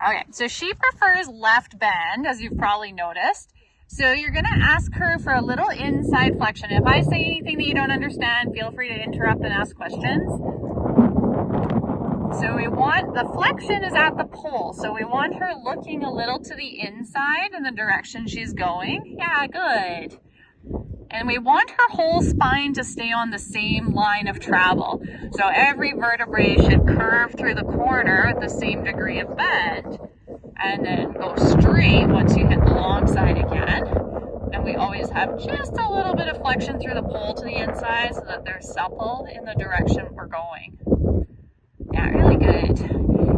Okay, so she prefers left bend, as you've probably noticed. So you're gonna ask her for a little inside flexion. If I say anything that you don't understand, feel free to interrupt and ask questions. So we want, the flexion is at the pole. So we want her looking a little to the inside in the direction she's going. Yeah, good. And we want her whole spine to stay on the same line of travel. So every vertebrae should curve through the corner with the same degree of bend, and then go straight once you hit the long side again. And we always have just a little bit of flexion through the pole to the inside so that they're supple in the direction we're going. Yeah, really good.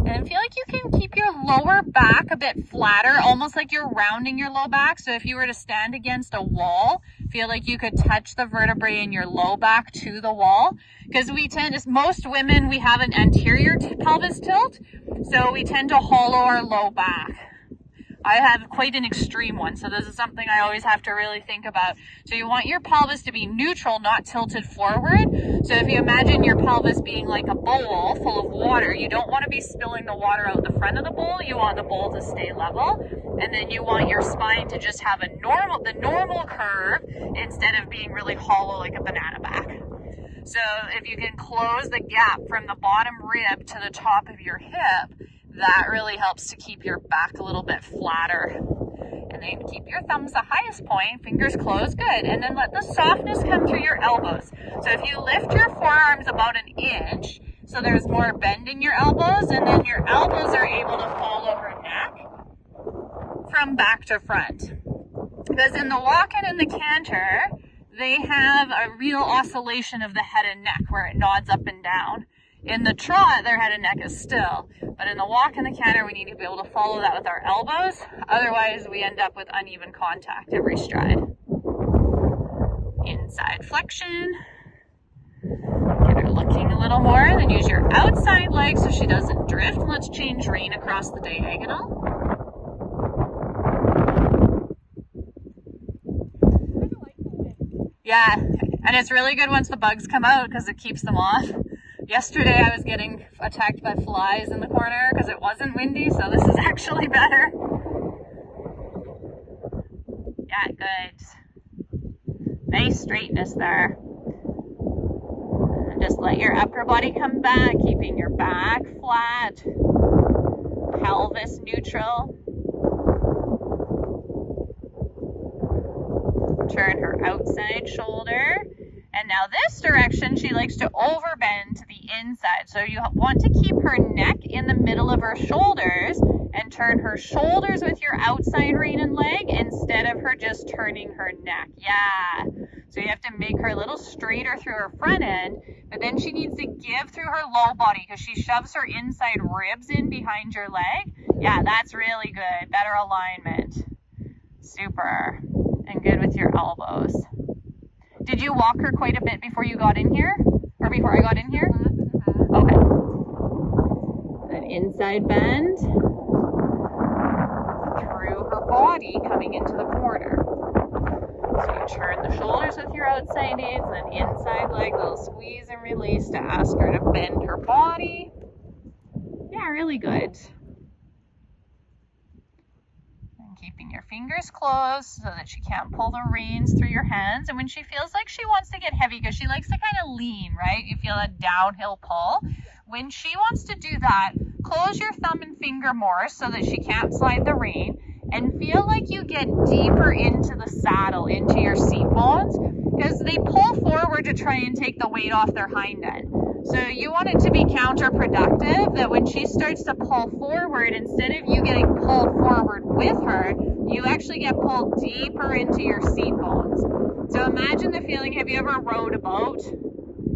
And feel like you can keep your lower back a bit flatter, almost like you're rounding your low back. So if you were to stand against a wall, feel like you could touch the vertebrae in your low back to the wall. Because we tend to, most women, we have an anterior pelvis tilt, so we tend to hollow our low back. I have quite an extreme one, so this is something I always have to really think about. So you want your pelvis to be neutral, not tilted forward. So if you imagine your pelvis being like a bowl full of water, you don't want to be spilling the water out the front of the bowl. You want the bowl to stay level. And then you want your spine to just have the normal curve instead of being really hollow like a banana back. So if you can close the gap from the bottom rib to the top of your hip, that really helps to keep your back a little bit flatter. And then keep your thumbs the highest point, fingers closed, good. And then let the softness come through your elbows. So if you lift your forearms about an inch, so there's more bend in your elbows, and then your elbows are able to follow her neck from back to front. Because in the walk and in the canter, they have a real oscillation of the head and neck where it nods up and down. In the trot, their head and neck is still, but in the walk and the canter, we need to be able to follow that with our elbows. Otherwise, we end up with uneven contact every stride. Inside flexion. Get her looking a little more, then use your outside leg so she doesn't drift. Let's change rein across the diagonal. Yeah, and it's really good once the bugs come out because it keeps them off. Yesterday I was getting attacked by flies in the corner because it wasn't windy, so this is actually better. Yeah, good. Nice straightness there. And just let your upper body come back, keeping your back flat, pelvis neutral. Turn her outside shoulder. And now this direction, she likes to overbend to the inside. So you want to keep her neck in the middle of her shoulders and turn her shoulders with your outside rein and leg instead of her just turning her neck. Yeah. So you have to make her a little straighter through her front end, but then she needs to give through her low body because she shoves her inside ribs in behind your leg. Yeah, that's really good. Better alignment. Super. And good with your elbows. Did you walk her quite a bit before you got in here? Or before I got in here? Okay. An inside bend through her body coming into the corner. So you turn the shoulders with your outside aids, and then inside leg, little squeeze and release to ask her to bend her body. Yeah, really good. Keeping your fingers closed so that she can't pull the reins through your hands. And when she feels like she wants to get heavy, because she likes to kind of lean, right? You feel a downhill pull. When she wants to do that, close your thumb and finger more so that she can't slide the rein, and feel like you get deeper into the saddle, into your seat bones, because they pull forward to try and take the weight off their hind end. So you want it to be counterproductive, that when she starts to pull forward, instead of you getting pulled forward with her, you actually get pulled deeper into your seat bones. So imagine the feeling, have you ever rowed a boat?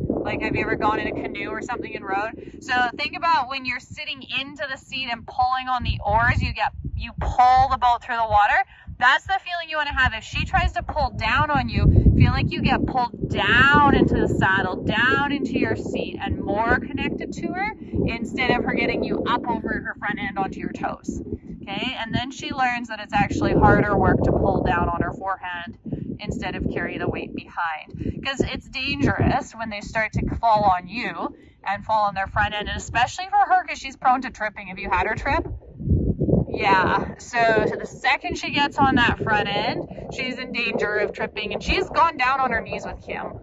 Like, have you ever gone in a canoe or something and rowed? So think about when you're sitting into the seat and pulling on the oars, you pull the boat through the water. That's the feeling you want to have. If she tries to pull down on you, feel like you get pulled down into the saddle, down into your seat, and more connected to her instead of her getting you up over her front end onto your toes. Okay, and then she learns that it's actually harder work to pull down on her forehand instead of carry the weight behind. Because it's dangerous when they start to fall on you and fall on their front end, and especially for her because she's prone to tripping. Have you had her trip? Yeah, so the second she gets on that front end, she's in danger of tripping, and she's gone down on her knees with Kim.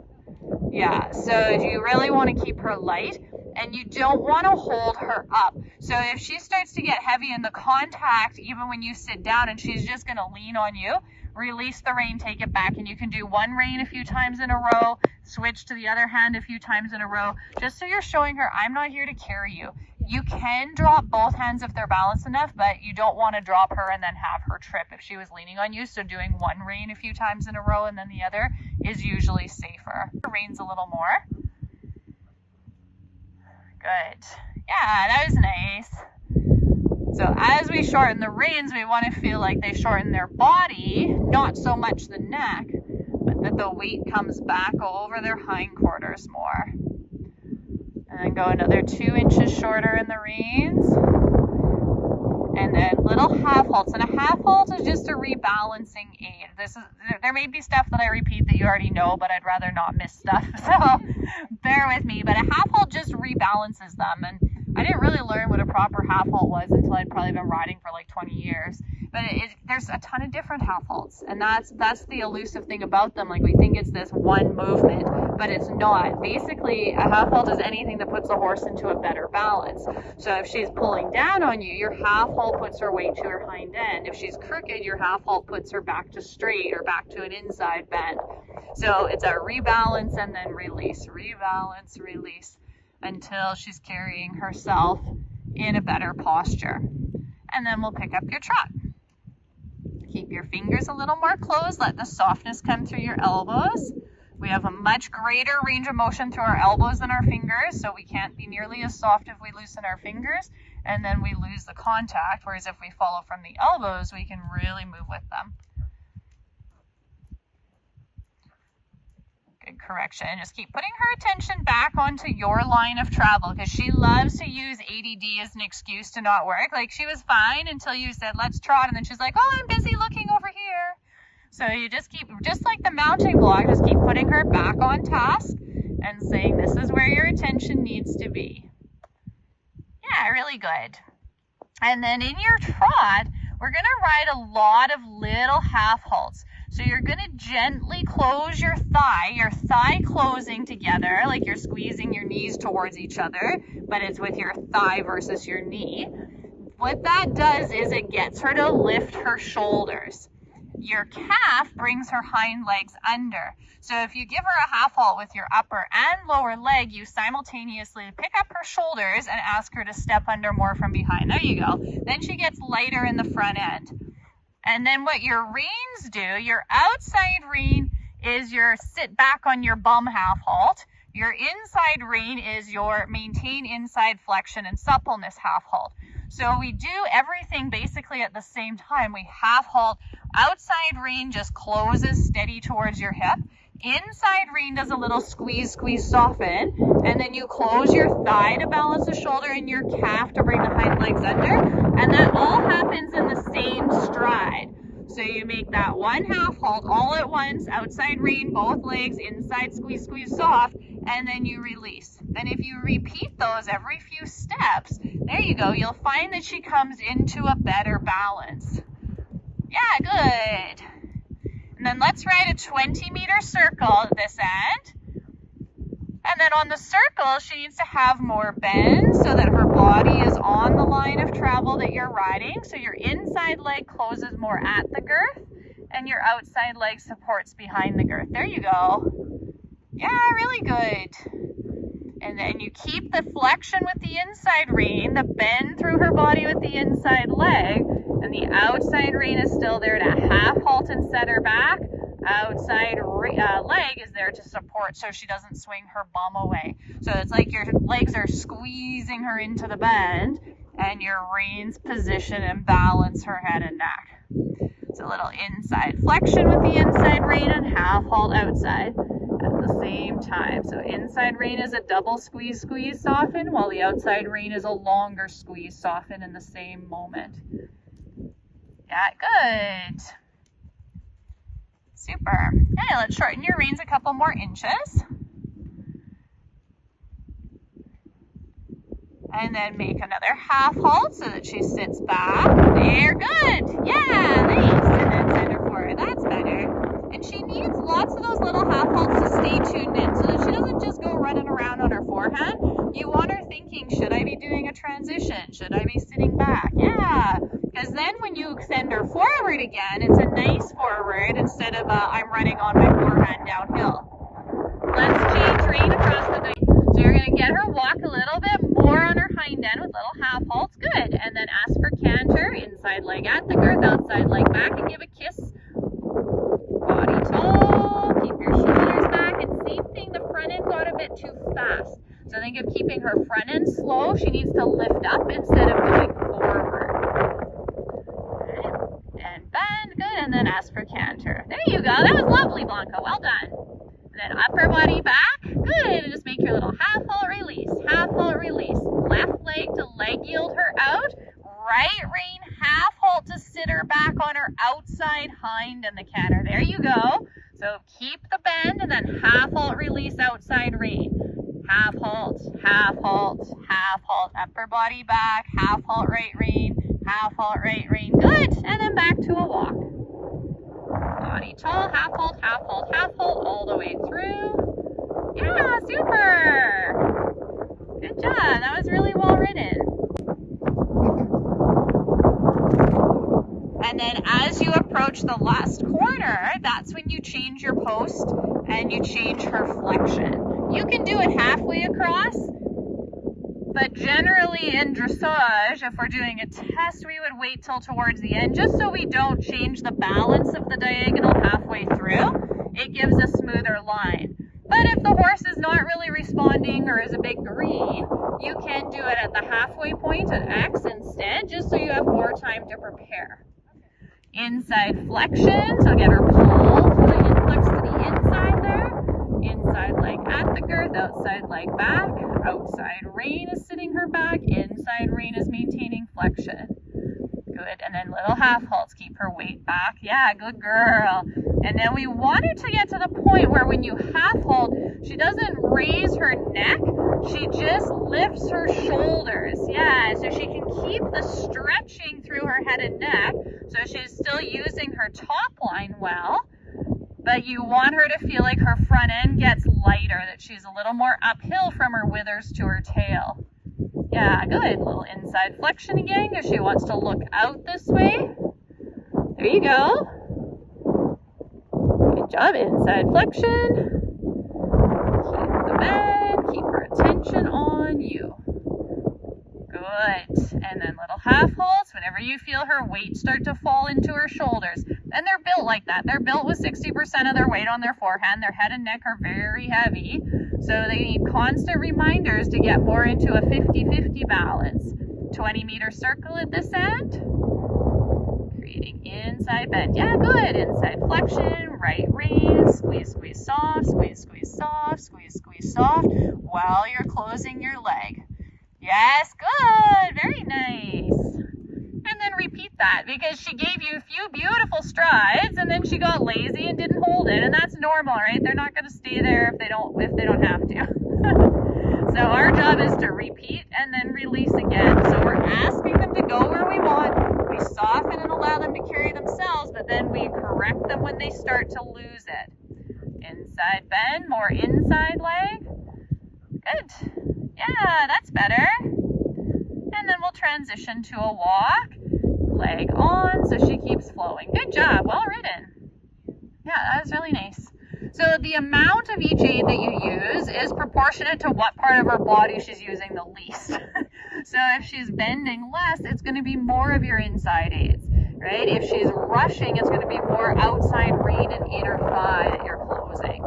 Yeah, so you really want to keep her light, and you don't want to hold her up. So if she starts to get heavy in the contact, even when you sit down and she's just going to lean on you, release the rein, take it back, and you can do one rein a few times in a row, switch to the other hand a few times in a row, just so you're showing her, I'm not here to carry you. You can drop both hands if they're balanced enough, but you don't want to drop her and then have her trip if she was leaning on you. So doing one rein a few times in a row and then the other is usually safer. The reins a little more. Good. Yeah, that was nice. So as we shorten the reins, we want to feel like they shorten their body, not so much the neck, but that the weight comes back over their hindquarters more. And then go another 2 inches shorter in the reins. And then little half halts. And a half halt is just a rebalancing aid. There may be stuff that I repeat that you already know, but I'd rather not miss stuff. So bear with me. But a half halt just rebalances them. And I didn't really learn what a proper half halt was until I'd probably been riding for like 20 years. But there's a ton of different half halts, and that's the elusive thing about them. Like, we think it's this one movement, but it's not. Basically, a half halt is anything that puts the horse into a better balance. So if she's pulling down on you, your half halt puts her weight to her hind end. If she's crooked, your half halt puts her back to straight or back to an inside bend. So it's a rebalance and then release, rebalance, release, until she's carrying herself in a better posture. And then we'll pick up your trot. Keep your fingers a little more closed. Let the softness come through your elbows. We have a much greater range of motion through our elbows than our fingers, so we can't be nearly as soft if we loosen our fingers, and then we lose the contact, whereas if we follow from the elbows, we can really move with them. Good correction. Just keep putting her attention back onto your line of travel, because she loves to use ADD as an excuse to not work. Like, she was fine until you said, let's trot, and then she's like, oh, I'm busy looking over here. So you just keep, just like the mounting block, just keep putting her back on task and saying, this is where your attention needs to be. Yeah, really good. And then in your trot, we're going to ride a lot of little half halts. So you're going to gently close your thigh closing together, like you're squeezing your knees towards each other, but it's with your thigh versus your knee. What that does is it gets her to lift her shoulders. Your calf brings her hind legs under. So if you give her a half halt with your upper and lower leg, you simultaneously pick up her shoulders and ask her to step under more from behind. There you go. Then she gets lighter in the front end. And then what your reins do, your outside rein is your sit back on your bum half halt. Your inside rein is your maintain inside flexion and suppleness half halt. So we do everything basically at the same time. We half halt, outside rein just closes steady towards your hip. Inside rein does a little squeeze, squeeze, soften, and then you close your thigh to balance the shoulder and your calf to bring the hind legs under, and that all happens in the same stride. So you make that one half halt all at once, outside rein, both legs, inside squeeze, squeeze, soft, and then you release. Then if you repeat those every few steps, there you go, you'll find that she comes into a better balance. Yeah, good. And then let's ride a 20-meter circle at this end. And then on the circle, she needs to have more bend so that her body is on the line of travel that you're riding. So your inside leg closes more at the girth, and your outside leg supports behind the girth. There you go. Yeah, really good. And then you keep the flexion with the inside rein, the bend through her body with the inside leg, and the outside rein is still there to half halt and set her back. Outside leg is there to support so she doesn't swing her bum away. So it's like your legs are squeezing her into the bend, and your reins position and balance her head and neck. It's a little inside flexion with the inside rein and half halt outside at the same time. So inside rein is a double squeeze, squeeze, soften, while the outside rein is a longer squeeze, soften in the same moment. Yeah, good. Super. Okay, let's shorten your reins a couple more inches. And then make another half halt so that she sits back. There, good. Yeah, nice. And then send her forward. That's better. And she needs lots of those little half halts to stay tuned in so that she doesn't just go running around on her forehand. You want her thinking, should I be doing a transition? Should I be sitting back? Yeah. Because then when you send her forward again, it's a nice forward instead of I'm running on my forehand downhill. Let's change rein across the night. So you're going to get her walk a little bit more on her hind end with little half halts. Good. And then ask for canter. Inside leg at the girth, outside leg back, and give a kiss. Body tall. Keep your shoulders back. And same thing, the front end got a bit too fast. So think of keeping her front end slow. She needs to lift up instead of going forward. And bend. Good. And then ask for canter. There you go. That was lovely, Blanca. Well done. And then upper body back. Good. And just make your little half halt release. Half halt release. Left leg to leg yield her out. Right rein half halt to sit her back on her outside hind and the canter. There you go. So keep the bend and then half halt release outside rein. Half halt, half halt, half halt. Upper body back. Half halt right rein. Half halt right rein. Good. And then back to a walk. Body tall, half halt, half halt, half halt, all the way through. Yeah, super. Good job. That was really well ridden. And then as you approach the last corner, that's when you change your post and you change her flexion. You can do it halfway across, but generally in dressage, if we're doing a test, we would wait till towards the end just so we don't change the balance of the diagonal halfway through. It gives a smoother line. But if the horse is not really responding or is a big green, you can do it at the halfway point at X instead, just so you have more time to prepare. Inside flexion, so get her pulling in flex to the inside there. Inside leg at the girth, outside leg back. Outside rein is sitting her back. Inside rein is maintaining flexion. Good. And then little half halts, keep her weight back. Yeah, good girl. And then we want her to get to the point where when you half halt, she doesn't raise her neck. She just lifts her shoulders. Yeah, so she can keep the stretching through her head and neck. So she's still using her top line well. But you want her to feel like her front end gets lighter, that she's a little more uphill from her withers to her tail. Yeah, good. Little inside flexion again because she wants to look out this way. There you go. Good job. Inside flexion. Keep the bend. Keep her attention on you. Good. And then little half halts whenever you feel her weight start to fall into her shoulders. And they're built like that. They're built with 60% of their weight on their forehand. Their head and neck are very heavy. So they need constant reminders to get more into a 50-50 balance. 20-meter circle at this end. Creating inside bend. Yeah, good. Inside flexion. Right rein. Squeeze, squeeze soft. Squeeze, squeeze soft. Squeeze, squeeze soft. While you're closing your leg. Yes, good. Very nice. And then repeat that because she gave you a few beautiful strides and then she got lazy and didn't hold it, and that's normal, right? They're not going to stay there if they don't have to. So our job is to repeat and then release again. So we're asking them to go where we want. We soften and allow them to carry themselves, but then we correct them when they start to lose it. Inside bend, more inside leg. Good. Yeah, that's better. And then we'll transition to a walk. Leg on so she keeps flowing. Good job. Well ridden. Yeah, that was really nice. So the amount of each aid that you use is proportionate to what part of her body she's using the least. So if she's bending less, it's going to be more of your inside aids, right? If she's rushing, it's going to be more outside rein and inner thigh that you're closing.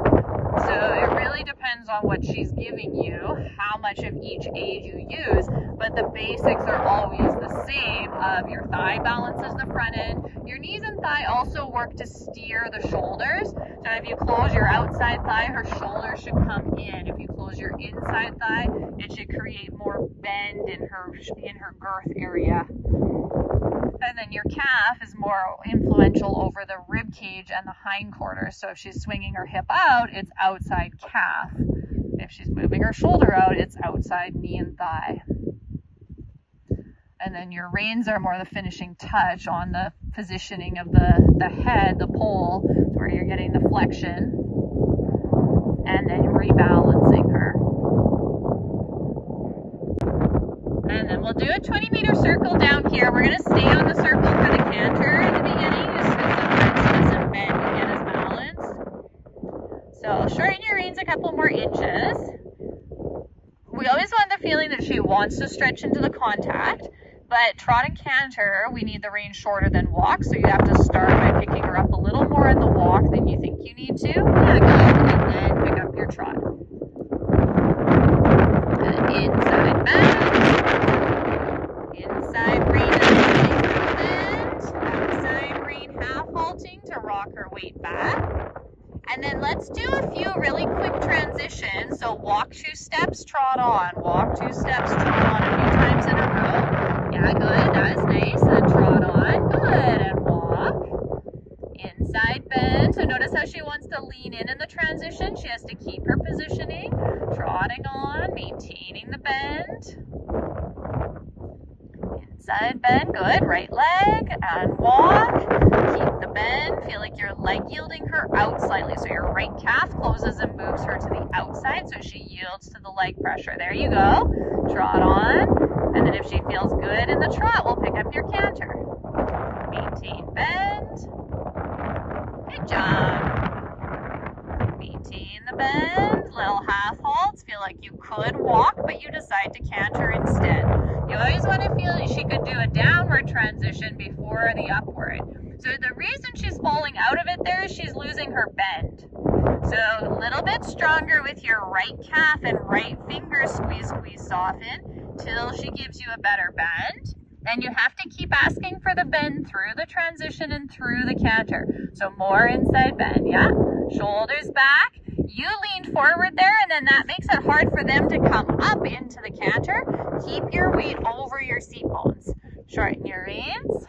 So it really depends on what she's giving you, how much of each aid you use, but the basics are always the same of your thigh balances the front end. Your knees and thigh also work to steer the shoulders. So if you close your outside thigh, her shoulders should come in. If you close your inside thigh, it should create more bend in her girth area. And then your calf is more influential over the rib cage and the hindquarters. So if she's swinging her hip out, it's outside calf. If she's moving her shoulder out, it's outside knee and thigh. And then your reins are more the finishing touch on the positioning of the head, the pole, where you're getting the flexion. And then rebalancing her. And then we'll do a 20-meter circle down here. We're going to stay on the circle for the canter in the beginning, just because sometimes she doesn't bend to get his balance. So shorten your reins a couple more inches. We always want the feeling that she wants to stretch into the contact, but trot and canter, we need the rein shorter than walk, so you have to start by picking her up a little more in the walk than you think you need to. Yeah, good. And then pick up your trot. And inside bend. Inside rein bend. Outside rein half halting to rock her weight back. And then let's do a few really quick transitions. So walk 2 steps, trot on. Walk 2 steps, trot on a few times in a row. Yeah, good. That was nice. And trot on. Good. And walk. Inside bend. So notice how she wants to lean in the transition. She has to keep her positioning. Trotting on, maintaining the bend. Inside bend. Good. Right leg. And walk. Keep the bend. Feel like your leg yielding her out slightly. So your right calf closes and moves her to the outside so she yields to the leg pressure. There you go. Trot on. And then if she feels good in the trot, we'll pick up your canter. Maintain bend. Good job. Maintain the bend. Little half halts. Feel like you could walk, but you decide to canter instead. You always want to feel like she could do a downward transition before the upward. So the reason she's falling out of it there is she's losing her bend. So a little bit stronger with your right calf and right finger, squeeze, squeeze, soften till she gives you a better bend. And you have to keep asking for the bend through the transition and through the canter. So more inside bend, yeah? Shoulders back. You lean forward there, and then that makes it hard for them to come up into the canter. Keep your weight over your seat bones. Shorten your reins.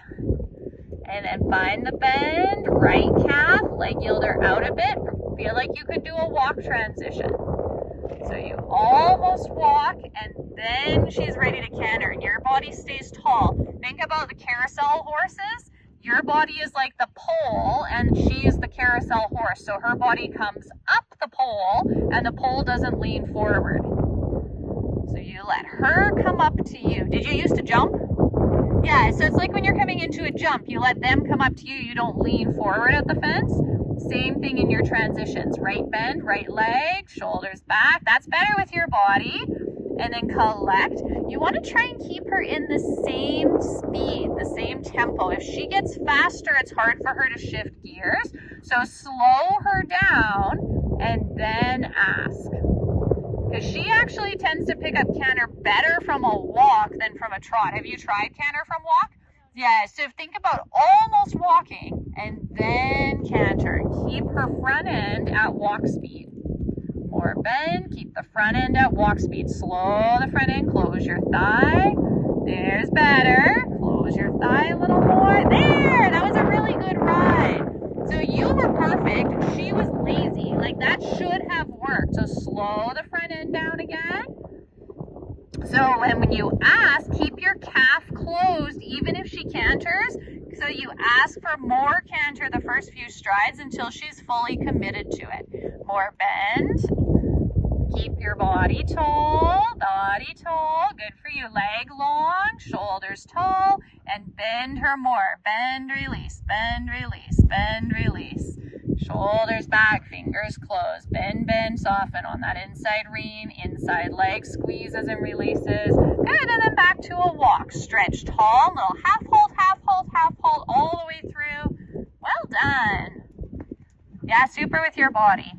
And then find the bend, right calf, leg yielder out a bit. Feel like you could do a walk transition. So you almost walk, and then she's ready to canter, and your body stays tall. Think about the carousel horses. Your body is like the pole, and she is the carousel horse. So her body comes up the pole, and the pole doesn't lean forward. So you let her come up to you. Did you used to jump? Yeah, so it's like when you're coming into a jump, you let them come up to you, you don't lean forward at the fence. Same thing in your transitions. Right bend, right leg, shoulders back. That's better with your body. And then collect. You want to try and keep her in the same speed, the same tempo. If she gets faster, it's hard for her to shift gears. So slow her down and then ask. Because she actually tends to pick up canter better from a walk than from a trot. Have you tried canter from walk? Yeah, so think about almost walking and then canter. Keep her front end at walk speed. More bend, keep the front end at walk speed. Slow the front end, close your thigh. There's better. Close your thigh a little more. There, that was a really good ride. So you were perfect, she was lazy. Like that should have worked. So slow the front end down again. So when you ask, keep your calf closed even if she canters. So you ask for more canter the first few strides until she's fully committed to it. More bend. Keep your body tall, good for you. Leg long, shoulders tall, and bend her more. Bend, release, bend, release, bend, release. Shoulders back, fingers closed. Bend, bend, soften on that inside rein, inside leg squeezes and releases. Good, and then back to a walk. Stretch tall, little half hold, half hold, half hold, all the way through. Well done. Yeah, super with your body.